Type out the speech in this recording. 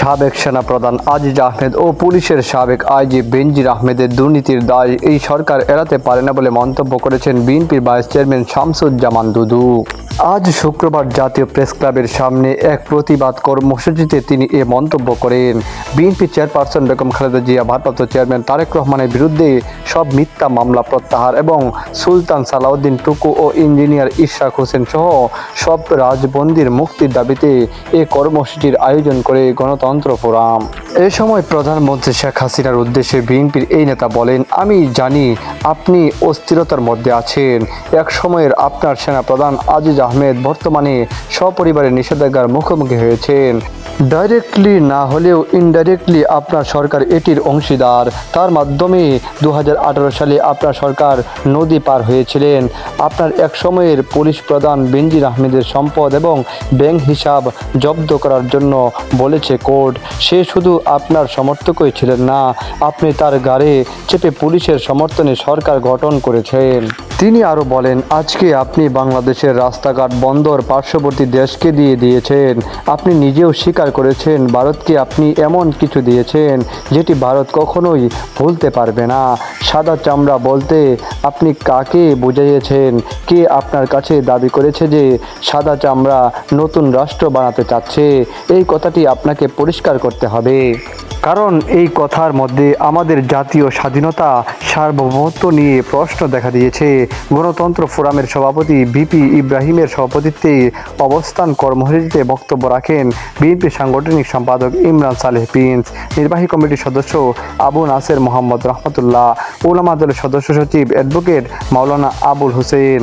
সাবেক সেনাপ্রধান আজিজ আহমেদ ও পুলিশের সাবেক আইজি বেনজির আহমেদের দুর্নীতির দায় এই সরকার এড়াতে পারে না বলে মন্তব্য করেছেন বিএনপির ভাইস চেয়ারম্যান শামসুজ্জামান দুদু। আজ শুক্রবার জাতীয় প্রেস ক্লাবের সামনে এক প্রতিবাদ কর্মসূচিতে তিনি এ মন্তব্য করেন। বিএনপি চেয়ারপারসন বেগম খালেদা জিয়া, ভারপ্রাপ্ত চেয়ারম্যান তারেক রহমানের বিরুদ্ধে সব মিথ্যা মামলা প্রত্যাহার এবং সুলতান সালাউদ্দিন টুকু ও ইঞ্জিনিয়ার ইশরাক হোসেন সহ সব রাজবন্দীর মুক্তির দাবিতে এ কর্মসূচির আয়োজন করে গণতন্ত্র ফোরাম। এ সময় প্রধানমন্ত্রী শেখ হাসিনার উদ্দেশ্যে বিএনপির এই নেতা বলেন, আমি জানি আপনি অস্থিরতার মধ্যে আছেন। এক সময়ের আপনার সেনাপ্রধান আজিজ আহমেদ বর্তমানে সপরিবারে নিষেধাজ্ঞার মুখোমুখি হয়েছেন। ডাইরেক্টলি না হলেও ইনডাইরেক্টলি আপনার সরকার এটির অংশীদার। তার মাধ্যমে 2018 সালে আপনার সরকার নদী পার হয়েছিলেন। আপনার এক সময়ের পুলিশ প্রধান বেনজির আহমেদের সম্পদ এবং ব্যাংক হিসাব জব্দ করার জন্য বলেছে কোর্ট। সে শুধু আপনার সমর্থকই ছিলেন না, আপনি তার গাড়ে চেপে পুলিশের সমর্থনে সরকার গঠন করেছেন। তিনি আরও বলেন, আজকে আপনি বাংলাদেশের রাস্তাঘাট, বন্দর পার্শ্ববর্তী দেশকে দিয়ে দিয়েছেন। আপনি নিজেও স্বীকার করেছেন ভারতকে আপনি এমন কিছু দিয়েছেন যেটি ভারত কখনোই ভুলতে পারবে না। সাদা চামড়া বলতে আপনি কাকে বুঝিয়েছেন? কে আপনার কাছে দাবি করেছে যে সাদা চামড়া নতুন রাষ্ট্র বানাতে চাচ্ছে? এই কথাটি আপনাকে পরিষ্কার করতে হবে, কারণ এই কথার মধ্যে আমাদের জাতীয় স্বাধীনতা, সার্বভৌমত্ব নিয়ে প্রশ্ন দেখা দিয়েছে। গণতন্ত্র ফোরামের সভাপতি ভিপি ইব্রাহিমের সভাপতিত্বে অবস্থান কর্মসূচিতে বক্তব্য রাখেন বিএনপি সাংগঠনিক সম্পাদক ইমরান সালেহ প্রিন্স, নির্বাহী কমিটির সদস্য আবু নাসের মোহাম্মদ রহমতুল্লাহ, উলামা দলের সদস্য সচিব অ্যাডভোকেট মাওলানা আবুল হোসেন।